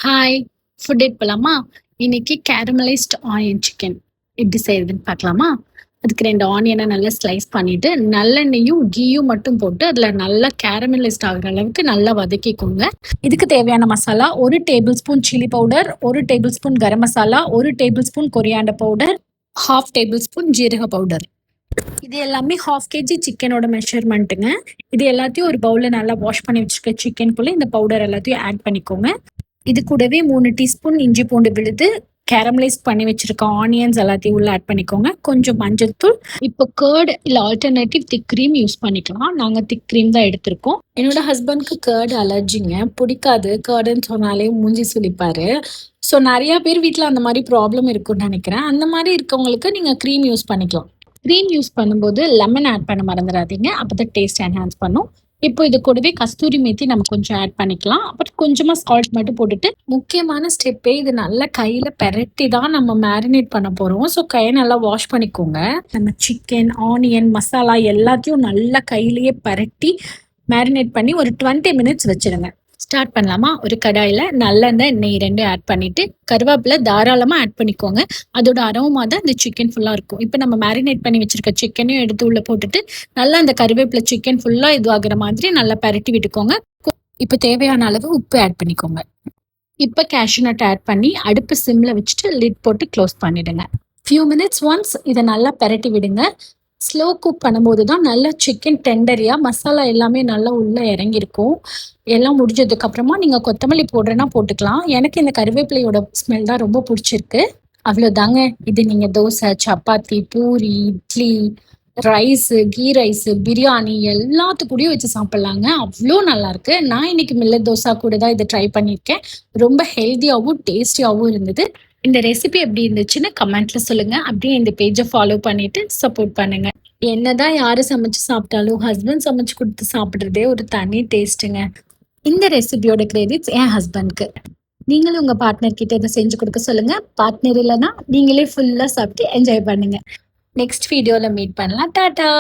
Hi, food date போலாமா? இன்னைக்கு caramelised onion chicken எப்படி செய்யறதுன்னு பார்க்கலாமா? அதுக்கு 2 ஆனியனை நல்லா ஸ்லைஸ் பண்ணிட்டு நல்லெண்ணெயும் கீயும் மட்டும் போட்டு அதில் நல்லா கேரமலைஸ்ட் ஆகுற அளவுக்கு நல்லா வதக்கிக்கோங்க. இதுக்கு தேவையான masala 1 table spoon chilli powder, 1 table spoon garam masala, 1 table spoon coriander powder, 1/2 table spoon ஜீரக பவுடர். இது எல்லாமே 1/2 கேஜி சிக்கனோட மெஷர்மெண்ட்டுங்க. இது எல்லாத்தையும் ஒரு பவுலில் நல்லா வாஷ் பண்ணி வச்சுருக்க சிக்கனுக்குள்ளே இந்த பவுடர் எல்லாத்தையும் ஆட் பண்ணிக்கோங்க. இது கூடவே 3 டீஸ்பூன் இஞ்சி பூண்டு விழுது, கேரமலைஸ் பண்ணி வச்சிருக்க ஆனியன்ஸ் எல்லாத்தையும் உள்ள ஆட் பண்ணிக்கோங்க. கொஞ்சம் மஞ்சள் தூள். இப்போ கர்ட் இல்லை ஆல்டர்னேட்டிவ் திக் க்ரீம் யூஸ் பண்ணிக்கலாம். நாங்கள் திக் க்ரீம் தான் எடுத்திருக்கோம். என்னோட ஹஸ்பண்ட்க்கு கர்டு அலர்ஜிங்க, பிடிக்காது. கர்டுன்னு சொன்னாலே மூஞ்சி சுளிப்பாரு. ஸோ நிறைய பேர் வீட்டில் அந்த மாதிரி ப்ராப்ளம் இருக்குன்னு நினைக்கிறேன். அந்த மாதிரி இருக்கவங்களுக்கு நீங்கள் க்ரீம் யூஸ் பண்ணிக்கலாம். க்ரீம் யூஸ் பண்ணும்போது லெமன் ஆட் பண்ண மறந்துடாதீங்க, அப்போ தான் டேஸ்ட் என்ஹான்ஸ் பண்ணும். இப்போ இது கூடவே கஸ்தூரி மேத்தி நம்ம கொஞ்சம் ஆட் பண்ணிக்கலாம். அப்புறம் கொஞ்சமா சால்ட் மட்டும் போட்டுட்டு, முக்கியமான ஸ்டெப்பே இது நல்லா கையில பெரட்டி தான் நம்ம மேரினேட் பண்ண போறோம். ஸோ கையை நல்லா வாஷ் பண்ணிக்கோங்க. நம்ம சிக்கன், ஆனியன், மசாலா எல்லாத்தையும் நல்லா கையிலேயே பெரட்டி மேரினேட் பண்ணி ஒரு 20 மினிட்ஸ் வச்சிருங்க. ஸ்டார்ட் பண்ணலாமா? ஒரு கடாயில் நல்லெண்ணெய், நெய் 2 ஆட் பண்ணிட்டு கருவேப்பிலை தாராளமாக ஆட் பண்ணிக்கோங்க. அதோட அரோமா தான் இந்த சிக்கன் ஃபுல்லாக இருக்கும். இப்போ நம்ம மேரினேட் பண்ணி வச்சிருக்க சிக்கனையும் எடுத்து உள்ள போட்டுட்டு நல்லா அந்த கருவேப்பிலை சிக்கன் ஃபுல்லாக இதுவாகிற மாதிரி நல்லா பரட்டி விட்டுக்கோங்க. இப்போ தேவையான அளவு உப்பு ஆட் பண்ணிக்கோங்க. இப்போ கேஷ்யூ நட் ஆட் பண்ணி அடுப்பு சிம்மில் வச்சுட்டு லிட் போட்டு க்ளோஸ் பண்ணிடுங்க. ஃபியூ மினிட்ஸ் ஒன்ஸ் இதை நல்லா பரட்டி விடுங்க. ஸ்லோ குக் பண்ணும்போது தான் நல்லா சிக்கன் டெண்டரியாக மசாலா எல்லாமே நல்லா உள்ளே இறங்கியிருக்கும். எல்லாம் முடிஞ்சதுக்கப்புறமா நீங்கள் கொத்தமல்லி போடுறேன்னா போட்டுக்கலாம். எனக்கு இந்த கருவேப்பிலையோட ஸ்மெல் தான் ரொம்ப பிடிச்சிருக்கு. அவ்வளோதாங்க. இது நீங்கள் dosa, chapati, puri, idli, rice, ghee rice, biryani எல்லாத்துக்கூடயும் வச்சு சாப்பிட்லாங்க. அவ்வளோ நல்லாயிருக்கு. நான் இன்னைக்கு மில்லட் தோசை கூட தான் இதை ட்ரை பண்ணியிருக்கேன். ரொம்ப ஹெல்த்தியாகவும் டேஸ்டியாகவும் இருந்தது. இந்த ரெசிபி எப்படி இருந்துச்சுன்னு கமெண்ட்ல சொல்லுங்க. அப்படியே இந்த பேஜை ஃபாலோ பண்ணிட்டு சப்போர்ட் பண்ணுங்க. என்னதான் யாரு சமைச்சு சாப்பிட்டாலும் ஹஸ்பண்ட் சமைச்சு கொடுத்து சாப்பிட்றதே ஒரு தனி டேஸ்ட்டுங்க. இந்த ரெசிபியோட கிரெடிட்ஸ் என் ஹஸ்பண்ட்க்கு. நீங்களும் உங்க பார்ட்னர் கிட்ட இதை செஞ்சு கொடுக்க சொல்லுங்க. பார்ட்னர் இல்லைன்னா நீங்களே ஃபுல்லா சாப்பிட்டு என்ஜாய் பண்ணுங்க. நெக்ஸ்ட் வீடியோல மீட் பண்ணலாம். டாடா.